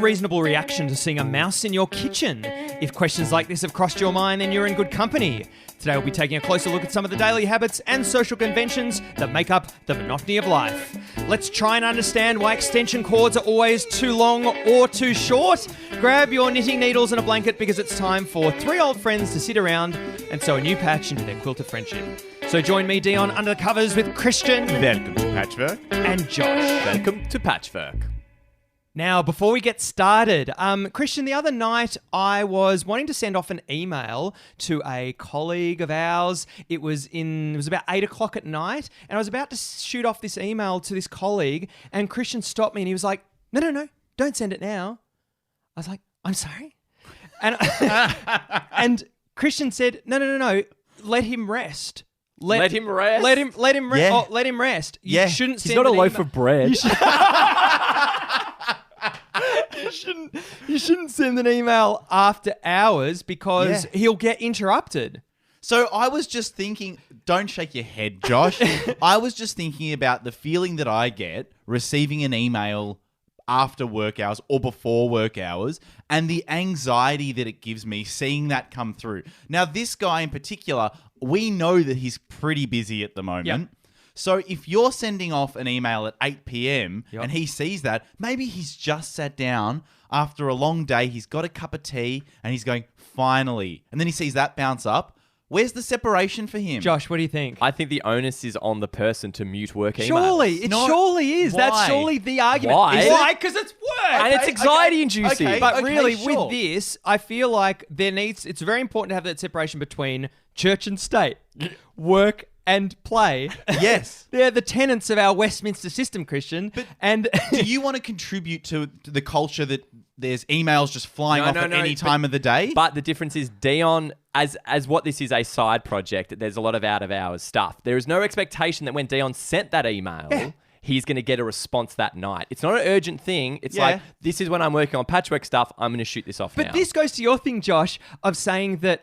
reasonable reaction to seeing a mouse in your kitchen? If questions like this have crossed your mind, then you're in good company. Today we'll be taking a closer look at some of the daily habits and social conventions that make up the monotony of life. Let's try and understand why extension cords are always too long or too short. Grab your knitting needles and a blanket because it's time for three old friends to sit around and sew a new patch into their quilt of friendship. So join me, Dion, under the covers with Christian. Welcome to Patchwork. And Josh. Welcome to Patchwork. Now, before we get started, Christian, the other night I was wanting to send off an email to a colleague of ours. It was about 8 o'clock at night, and I was about to shoot off this email to this colleague, and Christian stopped me and he was like, no, don't send it now. I was like, I'm sorry? And, and Christian said, no, let him rest. Let him rest? Let him rest. Yeah. Oh, let him rest. You shouldn't He's send not a an loaf email. of bread. You shouldn't send an email after hours because he'll get interrupted. So I was just thinking, don't shake your head, Josh. I was just thinking about the feeling that I get receiving an email after work hours or before work hours and the anxiety that it gives me seeing that come through. Now, this guy in particular, we know that he's pretty busy at the moment. Yep. So if you're sending off an email at 8 p.m. Yep. and he sees that, maybe he's just sat down after a long day, he's got a cup of tea and he's going, finally. And then he sees that bounce up. Where's the separation for him? Josh, what do you think? I think the onus is on the person to mute work emails. Surely, it surely is. Why? That's surely the argument. Why? Why? Because it's work. And it's anxiety-inducing. Okay. But really, sure. with this, I feel like it's very important to have that separation between church and state, work and play. Yes. They're the tenets of our Westminster system, Christian. And Do you want to contribute to the culture that there's emails just flying off at any but- time of the day? But the difference is Dion, as what this is a side project, there's a lot of out-of-hours stuff. There is no expectation that when Dion sent that email, he's going to get a response that night. It's not an urgent thing. It's like, this is when I'm working on patchwork stuff. I'm going to shoot this off now. But this goes to your thing, Josh, of saying that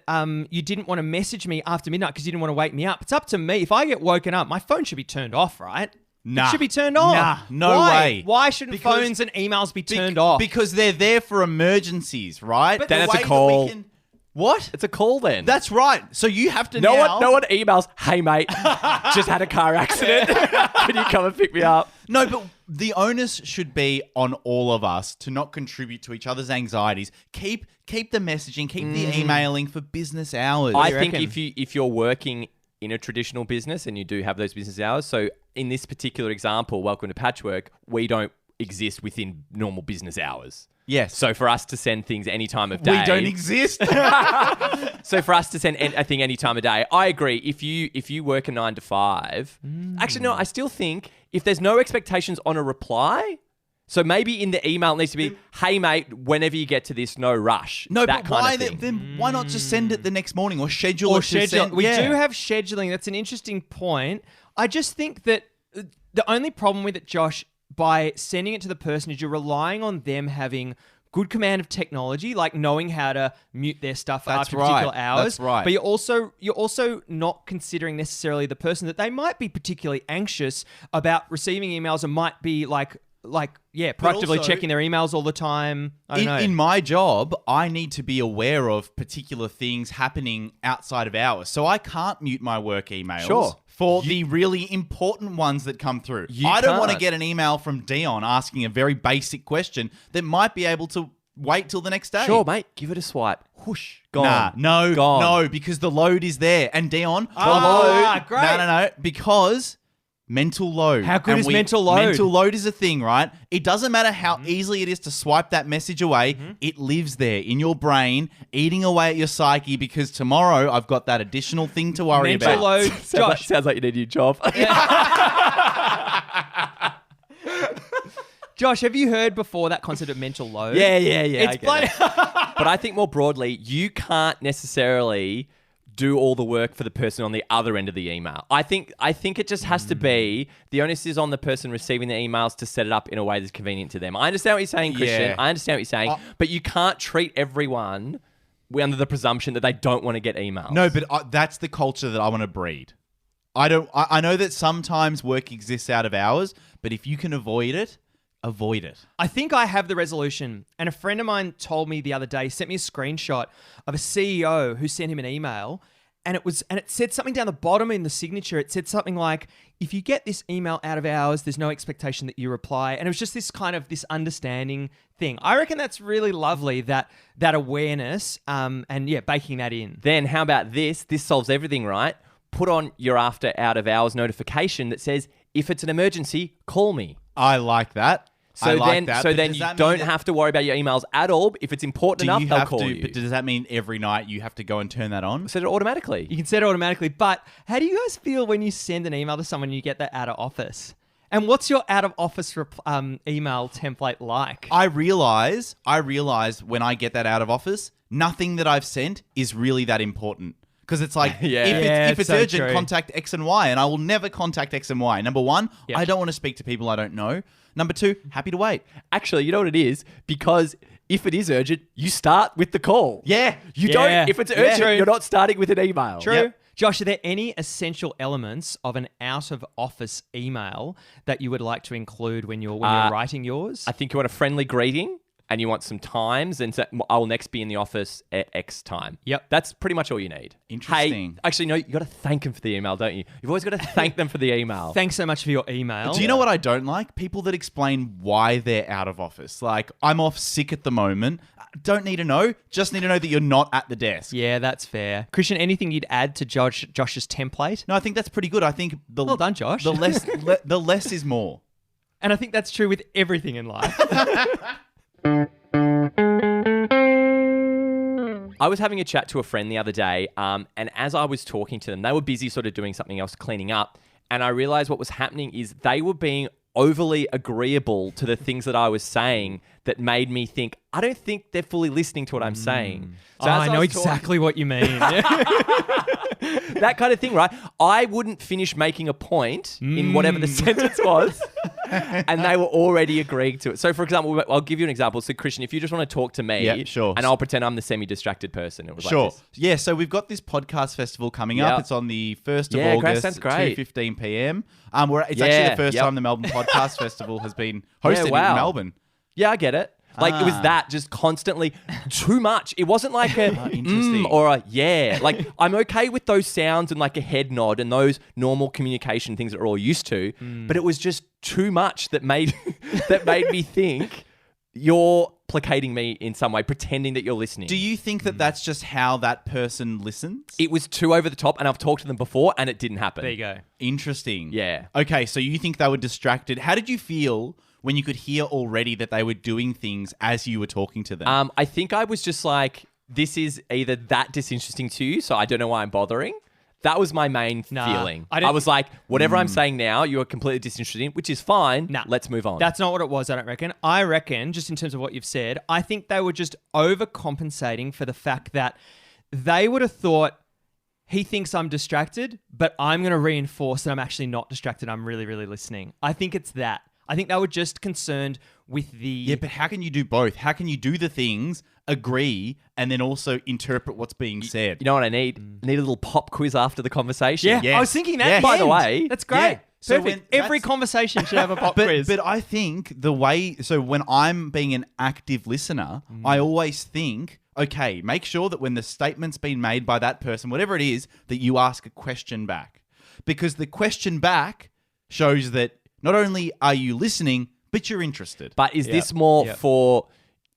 you didn't want to message me after midnight because you didn't want to wake me up. It's up to me. If I get woken up, my phone should be turned off, right? Nah. It should be turned off. Nah, no Why? way. Why shouldn't Because- phones and emails be turned off? Because they're there for emergencies, right? But then The it's a way that call. we can- What? It's a call then. That's right. So you have to no now... one emails, hey mate, just had a car accident. Can you come and pick me up? No, but the onus should be on all of us to not contribute to each other's anxieties. Keep the messaging, keep the emailing for business hours. I you think reckon? if you're working in a traditional business and you do have those business hours, so in this particular example, welcome to Patchwork, we don't exist within normal business hours. Yes. So for us to send things any time of day, we don't exist. So for us to send a thing any time of day, I agree. If you work a 9 to 5, actually no, I still think if there's no expectations on a reply. So maybe in the email it needs to be, hey mate, whenever you get to this, no rush. No, that but kind why of thing. then why not just send it the next morning or schedule or it to schedule. send? We do have scheduling. That's an interesting point. I just think that the only problem with it, Josh, by sending it to the person is you're relying on them having good command of technology, like knowing how to mute their stuff That's after right. particular hours. That's right. But you're also not considering necessarily the person that they might be particularly anxious about receiving emails and might be proactively also- checking their emails all the time. I don't know. In my job, I need to be aware of particular things happening outside of hours. So I can't mute my work emails Sure. for the really important ones that come through. You I don't want to can't. get an email from Dion asking a very basic question that might be able to wait till the next day. Sure, mate, give it a swipe. Whoosh, gone. No, Gone. no, because the load is there. And Dion, the Ah, load... great. No, because... mental load. How good And is mental load? Mental load is a thing, right? It doesn't matter how easily it is to swipe that message away. It lives there in your brain, eating away at your psyche because tomorrow I've got that additional thing to worry Mental about. load, Josh. Sounds like you need a new job. Josh, have you heard before that concept of mental load? Yeah. It's I get bloody- it. But I think more broadly, you can't necessarily do all the work for the person on the other end of the email. I think it just has to be, the onus is on the person receiving the emails to set it up in a way that's convenient to them. I understand what you're saying, Christian. Yeah. I understand what you're saying. But you can't treat everyone under the presumption that they don't want to get emails. No, but that's the culture that I want to breed. I know that sometimes work exists out of hours, but if you can avoid it, avoid it. I think I have the resolution. And a friend of mine told me the other day, sent me a screenshot of a CEO who sent him an email. And it said something down the bottom in the signature. It said something like, if you get this email out of hours, there's no expectation that you reply. And it was just this kind of this understanding thing. I reckon that's really lovely, that awareness, and baking that in. Then how about this? This solves everything, right? Put on your after out of hours notification that says, if it's an emergency, call me. I like that. So then Does you that mean don't that- have to worry about your emails at all. If it's important enough, they'll call you. But does that mean every night you have to go and turn that on? Set it automatically. You can set it automatically. But how do you guys feel when you send an email to someone and you get that out of office? And what's your out of office email template like? I realize when I get that out of office, nothing that I've sent is really that important. Because it's like, Yeah. if it's so urgent, true. contact X and Y. And I will never contact X and Y. Number one, Yep. I don't want to speak to people I don't know. Number two, happy to wait. Actually, you know what it is? Because if it is urgent, you start with the call. Yeah. You Yeah. don't. If it's urgent, True. you're not starting with an email. True. Yep. Josh, are there any essential elements of an out of office email that you would like to include when you're writing yours? I think you want a friendly greeting and you want some times, and so I will next be in the office at X time. Yep. That's pretty much all you need. Interesting. Hey, actually, no, you got to thank them for the email, don't you? You've always got to thank them for the email. Thanks so much for your email. Do you know what I don't like? People that explain why they're out of office. Like, I'm off sick at the moment. Don't need to know. Just need to know that you're not at the desk. Yeah, that's fair. Christian, anything you'd add to Josh's template? No, I think that's pretty good. I think the Well done, Josh. The less is more. And I think that's true with everything in life. I was having a chat to a friend the other day, and as I was talking to them, they were busy sort of doing something else, cleaning up, and I realized what was happening is they were being overly agreeable to the things that I was saying that made me think, I don't think they're fully listening to what I'm saying. So as I know was talking- exactly what you mean. that kind of thing, right? I wouldn't finish making a point in whatever the sentence was, and they were already agreeing to it. So, for example, I'll give you an example. So, Christian, if you just want to talk to me, Yeah, sure. and I'll pretend I'm the semi-distracted person. It was Sure. like this. Yeah, so we've got this podcast festival coming Yep. up. It's on the 1st of Yeah, great, August, sounds great. 2:15 p.m. It's Yeah, actually the first yep. time the Melbourne Podcast Festival has been hosted wow. in Melbourne. Yeah, I get it. Like, it was that just constantly too much. It wasn't like a interesting. or a yeah. Like, I'm okay with those sounds and like a head nod and those normal communication things that we're all used to. But it was just too much that made me think you're placating me in some way, pretending that you're listening. Do you think that that's just how that person listens? It was too over the top, and I've talked to them before, and it didn't happen. There you go. Interesting. Yeah. Okay, so you think they were distracted. How did you feel when you could hear already that they were doing things as you were talking to them? I think I was just like, this is either that disinteresting to you, so I don't know why I'm bothering. That was my main feeling. I I, didn't- was like, whatever I'm saying now, you are completely disinterested in, which is fine. Nah. Let's move on. That's not what it was, I don't reckon. I reckon, just in terms of what you've said, I think they were just overcompensating for the fact that they would have thought, he thinks I'm distracted, but I'm going to reinforce that I'm actually not distracted. I'm really, really listening. I think it's that. I think they were just concerned with the... yeah, but how can you do both? How can you do the things, agree, and then also interpret what's being said? You know what I need? I need a little pop quiz after the conversation. Yeah, Yes. I was thinking that. Yes. at the By the end. way- That's great. Yeah. So Perfect. when Every that's- conversation should have a pop But, quiz. but I think the way, so when I'm being an active listener, I always think, okay, make sure that when the statement's been made by that person, whatever it is, that you ask a question back. Because the question back shows that not only are you listening, but you're interested. But is this more for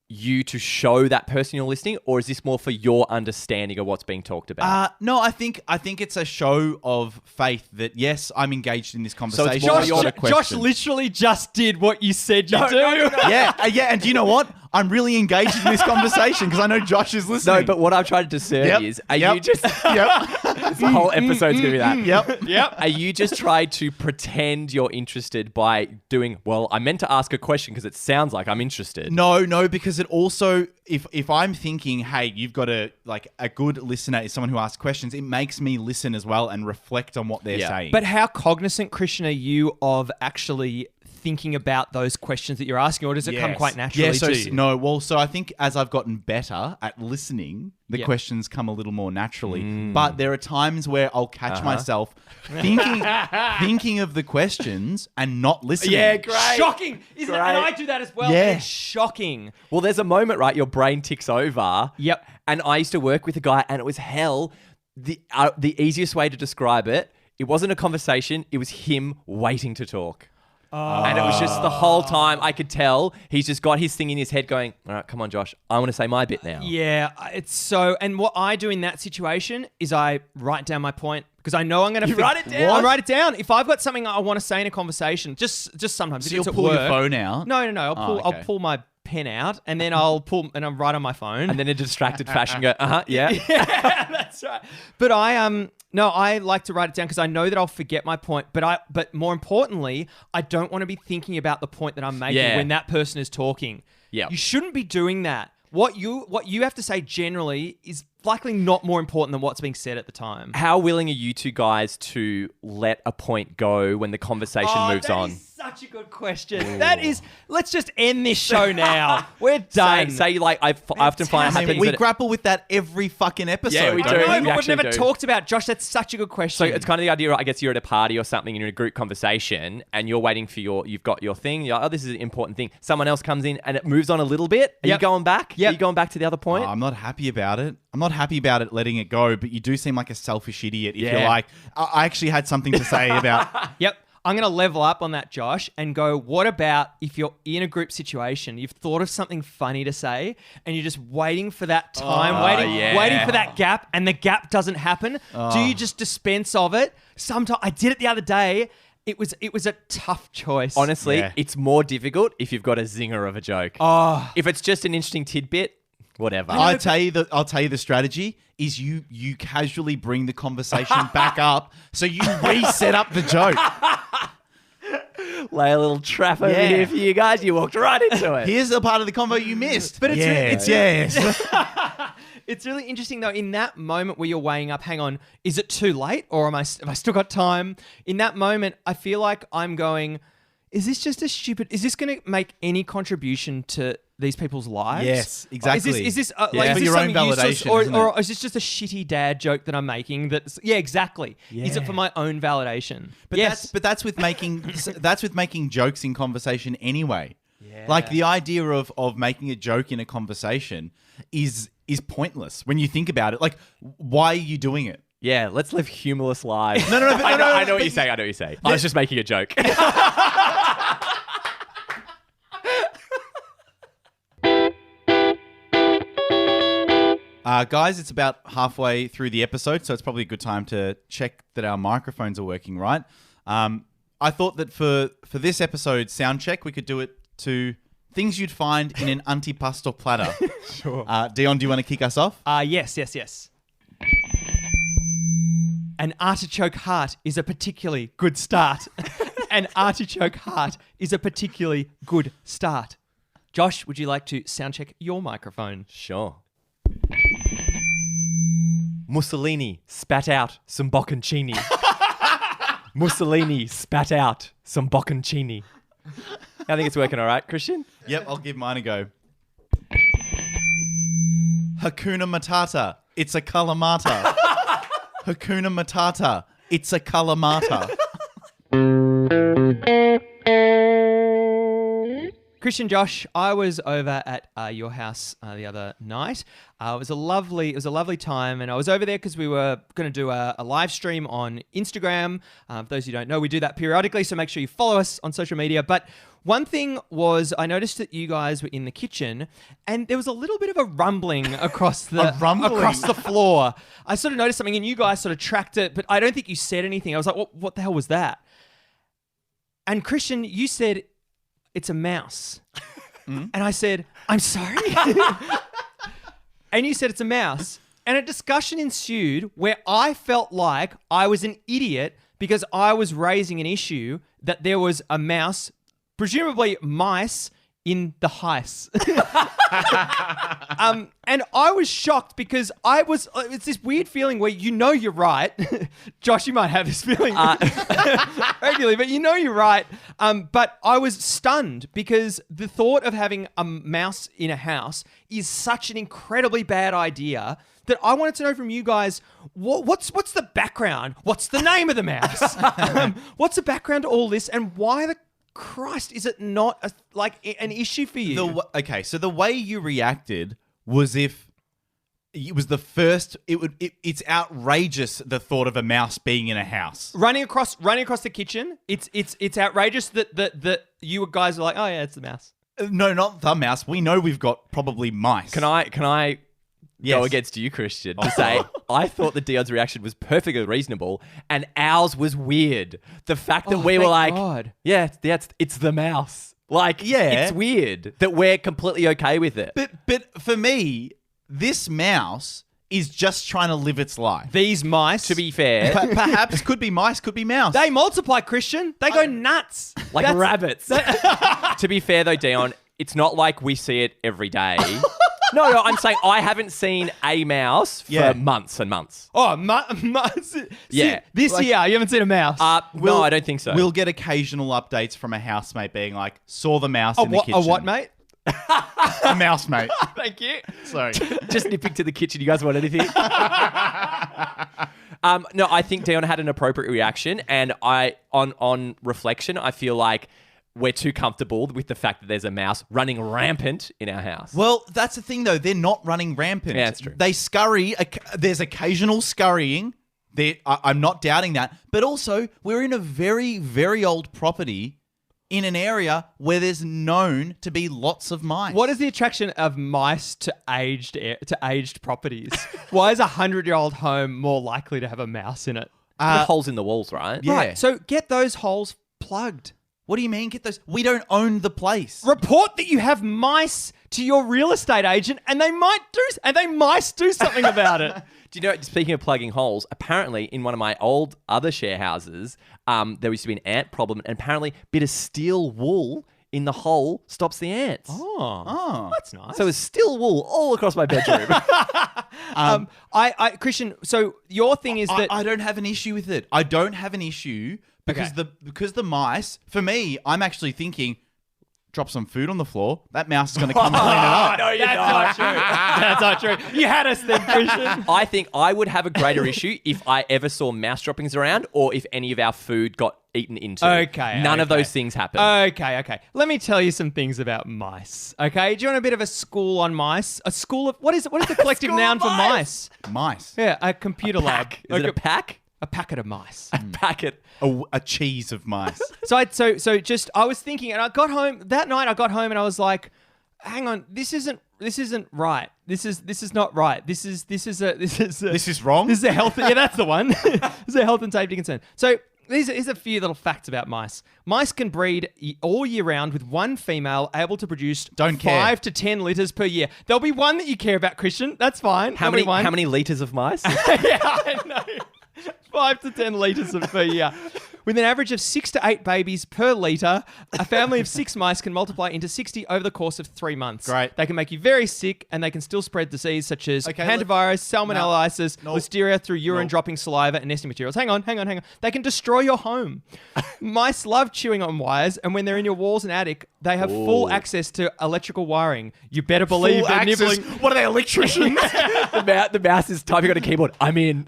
you to show that person you're listening, or is this more for your understanding of what's being talked about? No, I think it's a show of faith that yes, I'm engaged in this conversation. more I've your- got a Josh question. literally just did what you said you do. yeah, and do you know what? I'm really engaged in this conversation because I know Josh is listening. No, but what I'm trying to discern Yep, is, are yep, you just... yep, this whole episode's going to be that. yep. Are you just trying to pretend you're interested by doing, well, I meant to ask a question because it sounds like I'm interested. No, because it also, if I'm thinking, hey, you've got a good listener is someone who asks questions, it makes me listen as well and reflect on what they're saying. But how cognizant, Christian, are you of actually thinking about those questions that you're asking, or does it come Yes. quite naturally Yeah, so to you? no, well, so I think as I've gotten better at listening, the questions come a little more naturally. But there are times where I'll catch myself thinking of the questions and not listening. Yeah, great. Shocking, isn't it? And I do that as well. Yeah. It's shocking. Well, there's a moment, right? Your brain ticks over. Yep. And I used to work with a guy, and it was hell. The easiest way to describe it, it wasn't a conversation. It was him waiting to talk. And it was just the whole time I could tell he's just got his thing in his head going, all right, come on, Josh. I want to say my bit now. Yeah, it's so. And what I do in that situation is I write down my point because I know I'm going to. You write it down? I write it down. If I've got something I want to say in a conversation, just sometimes. So if you'll it's at pull your work- phone out? No. I'll okay. pull my pen out and then I'll write on my phone. And then in a distracted fashion go, yeah. That's right. But I like to write it down because I know that I'll forget my point. But more importantly, I don't want to be thinking about the point that I'm making Yeah. when that person is talking. Yeah. You shouldn't be doing that. What you have to say generally is likely not more important than what's being said at the time. How willing are you two guys to let a point go when the conversation moves on? That is such a good question. That is. Let's just end this show now. We're done. Say like I often find it I mean, happens we that grapple with that every fucking episode. Yeah, we don't do. I know, We but we've actually never do. talked about Josh. That's such a good question. So it's kind of the idea, I guess you're at a party or something and you're in a group conversation and you're waiting for you've got your thing. You're like, oh, this is an important thing. Someone else comes in and it moves on a little bit. Are you Yep. going back? Yep. Are you going back to the other point? Oh, I'm not happy about it. I'm not happy about it letting it go, but you do seem like a selfish idiot if Yeah. you're like, I actually had something to say about... Yep. I'm going to level up on that, Josh, and go, what about if you're in a group situation, you've thought of something funny to say, and you're just waiting for that time, waiting for that gap, and the gap doesn't happen? Do you just dispense of it? Sometimes I did it the other day. It was a tough choice. Honestly, Yeah. it's more difficult if you've got a zinger of a joke. Oh. If it's just an interesting tidbit, whatever. I'll tell you the strategy is you casually bring the conversation back up, so you reset up the joke. Lay a little trap over Yeah. here for you guys. You walked right into it. Here's the part of the convo you missed. But it's yes. It's really interesting though. In that moment where you're weighing up, hang on, is it too late or have I still got time? In that moment, I feel like I'm going, is this going to make any contribution to these people's lives? Yes, exactly. Is this For your own something useless, validation, isn't it? or is this just a shitty dad joke that I'm making? Yeah, exactly. Is it for my own validation? But yes. that's with making jokes in conversation anyway. Yeah. Like the idea of making a joke in a conversation is pointless when you think about it. Like, why are you doing it? Yeah, let's live humorless lives. No, I know what but you're saying. I know what you're saying. I was just making a joke. Guys, it's about halfway through the episode, so it's probably a good time to check that our microphones are working right. I thought that for this episode sound check, we could do it to things you'd find in an antipasto platter. Sure. Dion, do you want to kick us off? Yes. An artichoke heart is a particularly good start. An artichoke heart is a particularly good start. Josh, would you like to sound check your microphone? Sure. Mussolini spat out some bocconcini. Mussolini spat out some bocconcini. I think it's working all right, Christian. Yep, I'll give mine a go. Hakuna Matata, it's a Kalamata. Hakuna Matata, it's a Kalamata. Christian, Josh, I was over at your house the other night. It was a lovely time, and I was over there because we were going to do a live stream on Instagram. For those who don't know, we do that periodically, so make sure you follow us on social media. But one thing was, I noticed that you guys were in the kitchen, and there was a little bit of a rumbling across the floor. I sort of noticed something, and you guys sort of tracked it, but I don't think you said anything. I was like, what the hell was that? And Christian, you said, it's a mouse. And I said, I'm sorry? And you said it's a mouse. And a discussion ensued where I felt like I was an idiot because I was raising an issue that there was a mouse, presumably mice, in the heist. And I was shocked because it's this weird feeling where you're right. Josh, you might have this feeling regularly, but you're right. But I was stunned because the thought of having a mouse in a house is such an incredibly bad idea that I wanted to know from you guys, what's the background? What's the name of the mouse? What's the background to all this? And why the Christ is it not an issue for you? So the way you reacted was if it was the first. It's outrageous, the thought of a mouse being in a house. Running across the kitchen. It's outrageous that you guys are like, oh yeah, it's the mouse. No, not the mouse. We know we've got probably mice. Can I Yes. go against you, Christian, to say I thought that Dion's reaction was perfectly reasonable and ours was weird. The fact that we were like, God. yeah, it's the mouse. Like, Yeah. it's weird that we're completely okay with it. But for me, this mouse is just trying to live its life. These mice, To be fair, Perhaps could be mice, could be mouse. they multiply, Christian. They go nuts. like rabbits. To be fair though, Dion, it's not like we see it every day. No, I'm saying I haven't seen a mouse for Yeah. months and months. Oh, Yeah. This year you haven't seen a mouse. No, I don't think so. We'll get occasional updates from a housemate being like, saw the mouse in the a kitchen. what, mate? A mouse, mate. Thank you. Sorry. Just nipping to the kitchen. You guys want anything? No, I think Dion had an appropriate reaction, and on reflection, I feel like we're too comfortable with the fact that there's a mouse running rampant in our house. Well, that's the thing, though. They're not running rampant. Yeah, that's true. They scurry. There's occasional scurrying. I'm not doubting that. But also, we're in a very, very old property in an area where there's known to be lots of mice. What is the attraction of mice to aged properties? Why is a 100-year-old home more likely to have a mouse in it? Holes in the walls, right? Yeah. Right. So get those holes plugged. What do you mean? Get those? We don't own the place. Report that you have mice to your real estate agent, and they might do something about it. Do you know, speaking of plugging holes, apparently in one of my old other share houses, there used to be an ant problem, and apparently a bit of steel wool in the hole stops the ants. Oh, that's nice. So it's steel wool all across my bedroom. Christian. So your thing is that I don't have an issue with it. I don't have an issue because the mice. For me, I'm actually thinking, drop some food on the floor. That mouse is going to come and clean it up. No, you're That's not true. That's not true. You had us then, Christian. I think I would have a greater issue if I ever saw mouse droppings around or if any of our food got eaten into. Okay, None of okay. those things happen. Okay. Let me tell you some things about mice. Okay, do you want a bit of a school on mice? A school of what is the collective noun for mice? Mice. Yeah, a computer lab. Is it a pack? A packet of mice. Packet. A cheese of mice. I was thinking, and I got home that night. I got home and I was like, "Hang on, this isn't right. This is not right. This is wrong? This is a health. Yeah, that's the one. This is a health and safety concern. So here's a few little facts about mice. Mice can breed all year round with one female able to produce 5 to 10 litters per year. There'll be one that you care about, Christian. That's fine. How many litres of mice? Yeah, I know. 5 to 10 litres per year. With an average of 6 to 8 babies per litre, a family of 6 mice can multiply into 60 over the course of 3 months. Great. They can make you very sick, and they can still spread disease such as hantavirus, salmonellitis, listeria through urine, dropping saliva, and nesting materials. Hang on. They can destroy your home. Mice love chewing on wires, and when they're in your walls and attic, they have full access to electrical wiring. You better believe they're nibbling. What are they, electricians? The mouse is typing on a keyboard. I'm in.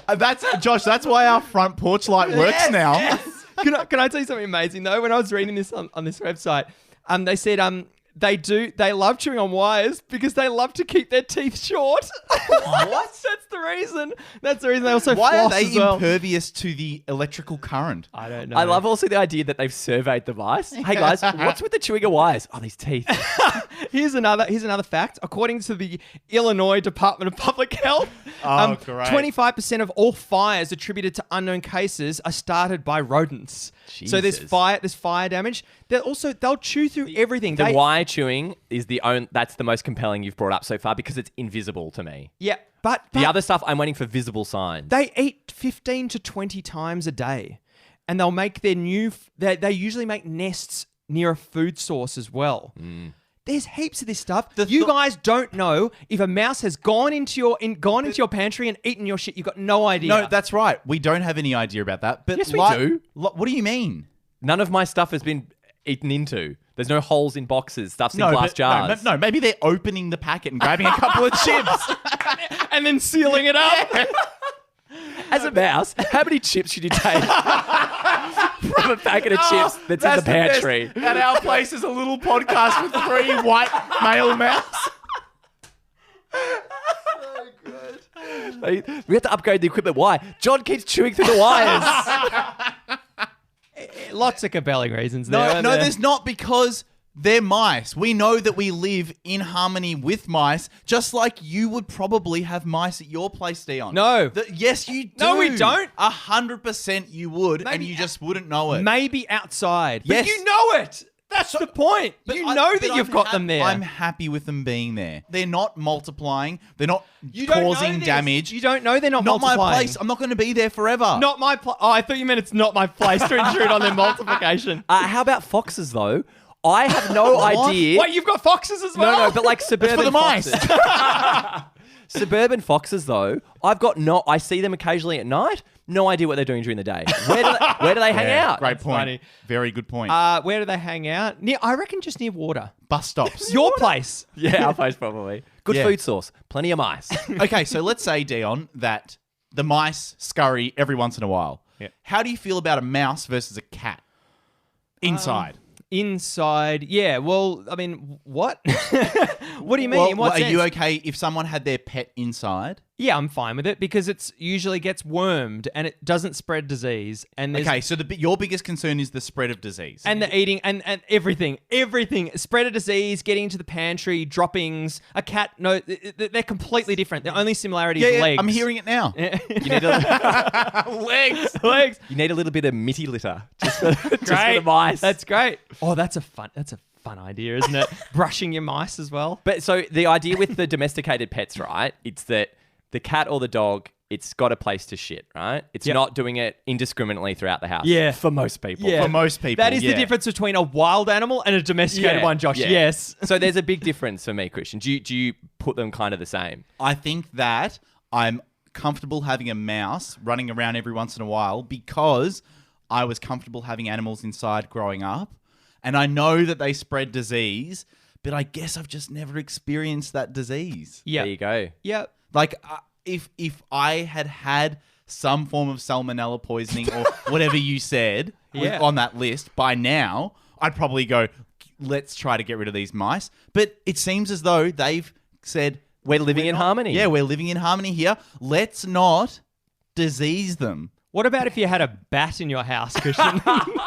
That's why our front porch light works now. Can I tell you something amazing though? When I was reading this on this website, they said they love chewing on wires because they love to keep their teeth short. What? That's the reason they also Why are floss they as well. impervious to the electrical current? I don't know. I love also the idea that they've surveyed the mice. Hey guys, what's with the chewing of wires? Oh, these teeth. Here's another fact. According to the Illinois Department of Public Health, great. 25% of all fires attributed to unknown cases are started by rodents. So there's Jesus. fire damage. They'll chew through everything. The wire chewing is that's the most compelling you've brought up so far because it's invisible to me. Yeah, but The other stuff, I'm waiting for visible signs. they eat 15 to 20 times a day, and they'll make their they usually make nests near a food source as well. There's heaps of this stuff. The You thought- guys don't know if a mouse has gone into your pantry and eaten your shit. You've got no idea. No, that's right. We don't have any idea about that. But Yes, we do. What do you mean? None of my stuff has been eaten into. There's no holes in boxes. Stuff's in glass jars. No, maybe they're opening the packet and grabbing a couple of chips. and then sealing it up. As a mouse, how many chips should you take from a packet of chips that's in the pantry? At our place is a little podcast with 3 white male mouse. We have to upgrade the equipment. Why? John keeps chewing through the wires. Lots of compelling reasons there. No, aren't no, there? there's not, because they're mice. We know that we live in harmony with mice, just like you would probably have mice at your place, Dion. No. Yes, you do. No, we don't. 100% you would, and Maybe you just wouldn't know it. Maybe outside. But Yes. you know it. That's the point. You know that you've got them there. I'm happy with them being there. They're not multiplying. They're not You don't know causing this. damage. You don't know they're not Not my multiplying. place. I'm not going to be there forever. Not my place. Oh, I thought you meant it's not my place to intrude on their multiplication. How about foxes, though? I have no idea. Wait, you've got foxes as well? No, but like suburban for the mice. foxes. Suburban foxes, though, I see them occasionally at night. No idea what they're doing during the day. Where do they hang Yeah, out? Great That's point. funny. Very good point. Where do they hang out? I reckon just near water. Bus stops. Your place. Yeah, our place probably. Good Yeah. food source. Plenty of mice. Okay, so let's say, Dion, that the mice scurry every once in a while. Yeah. How do you feel about a mouse versus a cat? Inside. Inside. Yeah, well, I mean, what? What do you mean? Well, In what are sense? you okay if someone had their pet inside? Yeah, I'm fine with it because it's usually gets wormed and it doesn't spread disease. And there's Okay, so your biggest concern is the spread of disease. And the eating and everything. Spread of disease, getting into the pantry, droppings. A cat, no, they're completely different. The only similarity is legs. I'm hearing it now. You need a, legs. you need a little bit of mitty litter just for the mice. That's great. Oh, that's a fun idea, isn't it? Brushing your mice as well. But so the idea with the domesticated pets, right? It's that the cat or the dog, it's got a place to shit, right? It's Yep. not doing it indiscriminately throughout the house. Yeah. For most people. Yeah. For most people, That is yeah. the difference between a wild animal and a domesticated one, Josh. yeah. Yes. So there's a big difference for me, Christian. Do you put them kind of the same? I think that I'm comfortable having a mouse running around every once in a while because I was comfortable having animals inside growing up. And I know that they spread disease, but I guess I've just never experienced that disease. Yeah. There you go. Yeah. Like, if I had some form of salmonella poisoning or whatever you said Yeah. on that list by now, I'd probably go, let's try to get rid of these mice. But it seems as though they've said, We're living in harmony. yeah, we're living in harmony here. Let's not disease them. What about if you had a bat in your house, Christian?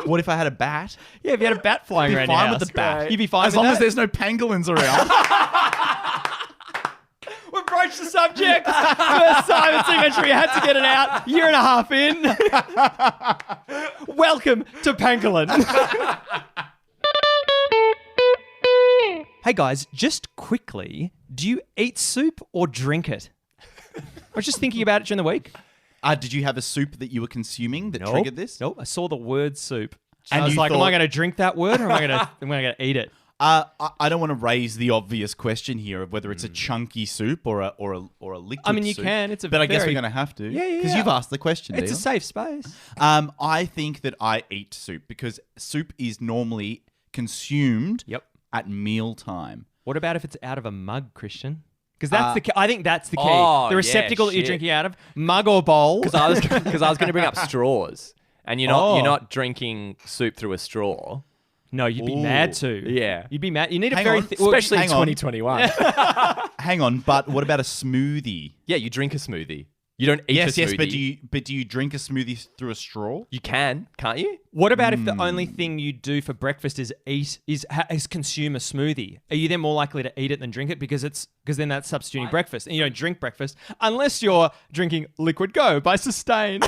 What if I had a bat? Yeah, if you had a bat flying Be around fine your with house. the bat. You'd be fine As with long that? as there's no pangolins around. We've broached the subject. First time in Signature, you had to get it out. Year and a half in. Welcome to Pangolin. Hey guys, just quickly, do you eat soup or drink it? I was just thinking about it during the week. Did you have a soup that you were consuming that triggered this? Nope. I saw the word soup. And And I was you like, am I thought- going to drink that word or am I going to eat it? I don't want to raise the obvious question here of whether it's a chunky soup or a liquid. I mean, you soup, can. It's a but I guess very- we're going to have to. Yeah, Because yeah. you've asked the question. It's a Dion. safe space. I think that I eat soup because soup is normally consumed Yep. at mealtime. What about if it's out of a mug, Christian? Because that's the key. I think that's the key. Oh, the receptacle yeah, that you're shit. drinking out of, mug or bowl. Because I was going to bring up straws, and you're Oh. not drinking soup through a straw. No, you'd be Ooh. mad to. Yeah. You'd be mad. You need a Hang very on. Especially in hang on. 2021. Hang on, but what about a smoothie? Yeah, you drink a smoothie. You don't eat a Yes, smoothie. but do you drink a smoothie through a straw? You can, can't you? What about if the only thing you do for breakfast is consume a smoothie? Are you then more likely to eat it than drink it because then that's substituting breakfast and you don't drink breakfast unless you're drinking Liquid Go by Sustain.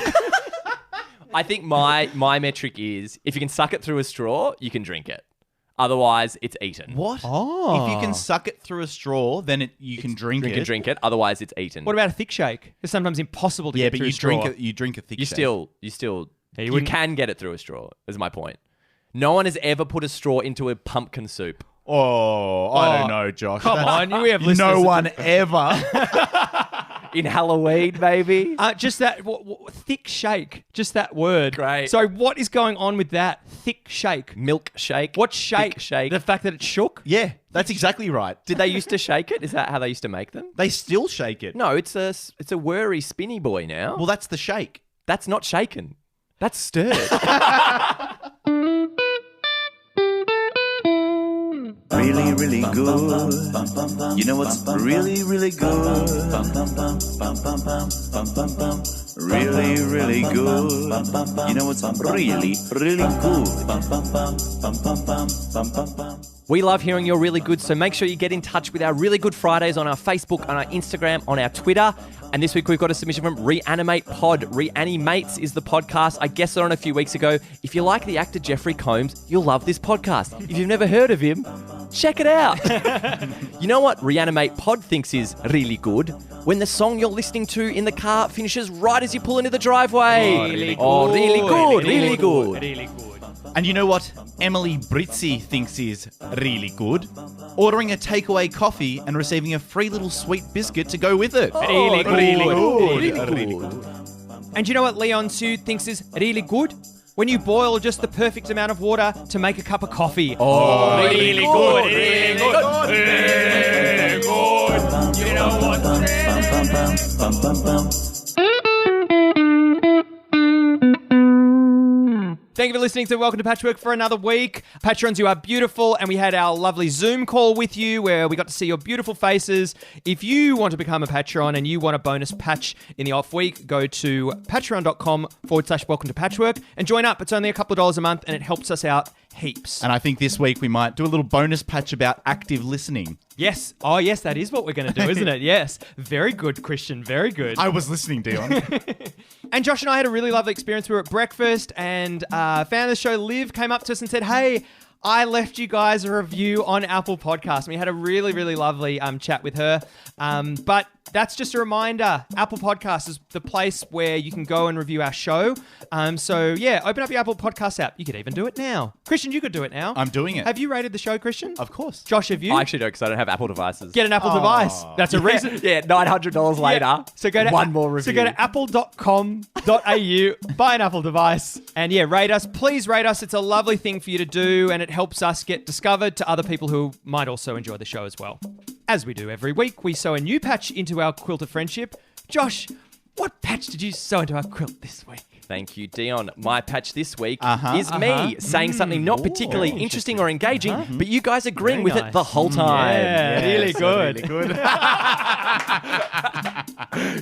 I think my metric is if you can suck it through a straw, you can drink it. Otherwise, it's eaten. What? Oh. If you can suck it through a straw, then you can drink You it. can drink it. Otherwise, it's eaten. What about a thick shake? It's sometimes impossible to Yeah, get but through you a straw. drink a thick you shake. still Yeah, you you wouldn't- can get it through a straw. Is my point. No one has ever put a straw into a pumpkin soup. Oh, I don't know, Josh. Come on, we have listeners. No one ever. In Halloween, baby. Just that thick shake. Just that word. Great. So what is going on with that thick shake? Milkshake. What shake? Thick shake. The fact that it shook? Yeah, that's exactly right. Did they used to shake it? Is that how they used to make them? They still shake it. No, it's a whirry spinny boy now. Well, that's the shake. That's not shaken. That's stirred. Really, really good. You know what's really, really good? Really, really good. You know what's really, really good? We love hearing you're really good, so make sure you get in touch with our Really Good Fridays on our Facebook, on our Instagram, on our Twitter. And this week we've got a submission from Reanimate Pod. Reanimates is the podcast. I guessed it on a few weeks ago. If you like the actor Jeffrey Combs, you'll love this podcast. If you've never heard of him, check it out. You know what Reanimate Pod thinks is really good? When the song you're listening to in the car finishes right as you pull into the driveway. Really good. Really good. And you know what Emily Britzi thinks is really good? Ordering a takeaway coffee and receiving a free little sweet biscuit to go with it. Really good. Really good. And you know what Leon Sue thinks is really good? When you boil just the perfect amount of water to make a cup of coffee. Oh, really good. Really good. Really good. You know what? Thank you for listening to Welcome to Patchwork for another week. Patrons, you are beautiful, and we had our lovely Zoom call with you where we got to see your beautiful faces. If you want to become a Patreon and you want a bonus patch in the off week, go to patreon.com/welcome to patchwork and join up. It's only a couple of dollars a month, and it helps us out heaps. And I think this week we might do a little bonus patch about active listening. Yes. Oh, yes, that is what we're going to do, isn't it? Yes. Very good, Christian. Very good. I was listening, Dion. And Josh and I had a really lovely experience. We were at breakfast and fan of the show, Liv, came up to us and said, hey, I left you guys a review on Apple Podcasts. And we had a really, really lovely chat with her. But that's just a reminder. Apple Podcasts is the place where you can go and review our show. So, yeah, open up your Apple Podcast app. You could even do it now. Christian, you could do it now. I'm doing it. Have you rated the show, Christian? Of course. Josh, have you? I actually don't because I don't have Apple devices. Get an Apple device. That's a reason. Yeah, $900 later. Yeah. So go to one more review. So go to apple.com.au, buy an Apple device, and yeah, rate us. Please rate us. It's a lovely thing for you to do, and it helps us get discovered to other people who might also enjoy the show as well. As we do every week, we sew a new patch into our quilt of friendship. Josh, what patch did you sew into our quilt this week? Thank you, Dion. My patch this week is me saying something not particularly interesting or engaging, but you guys agreeing with it the whole time. Yeah, really good. Really good.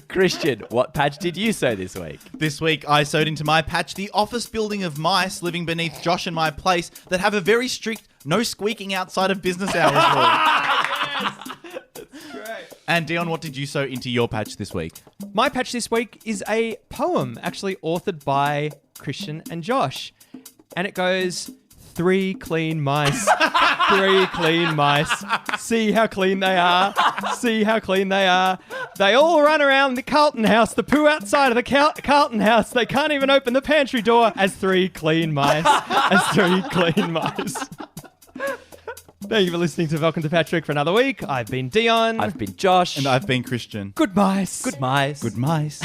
Christian, what patch did you sew this week? This week, I sewed into my patch the office building of mice living beneath Josh and my place that have a very strict no squeaking outside of business hours rule. And Dion, what did you sew into your patch this week? My patch this week is a poem actually authored by Christian and Josh. And it goes, 3 clean mice, 3 clean mice. See how clean they are. See how clean they are. They all run around the Carlton house, the poo outside of the Carlton house. They can't even open the pantry door as 3 clean mice. As 3 clean mice. Thank you for listening to Welcome to Patrick for another week. I've been Dion. I've been Josh. And I've been Christian. Good mice. Good mice. Good mice.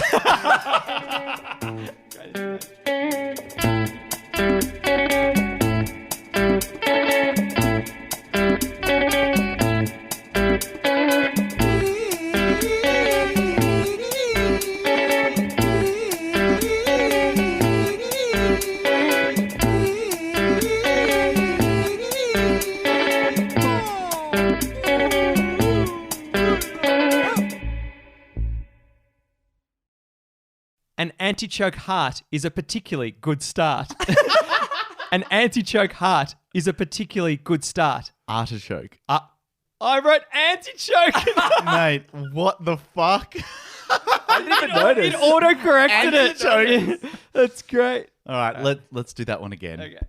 An anti-choke heart is a particularly good start. An anti-choke heart is a particularly good start. Artichoke. I wrote anti-choke. Mate, what the fuck? I didn't even notice. It auto-corrected Anti-choke. it. That's great. All right, let's do that one again. Okay.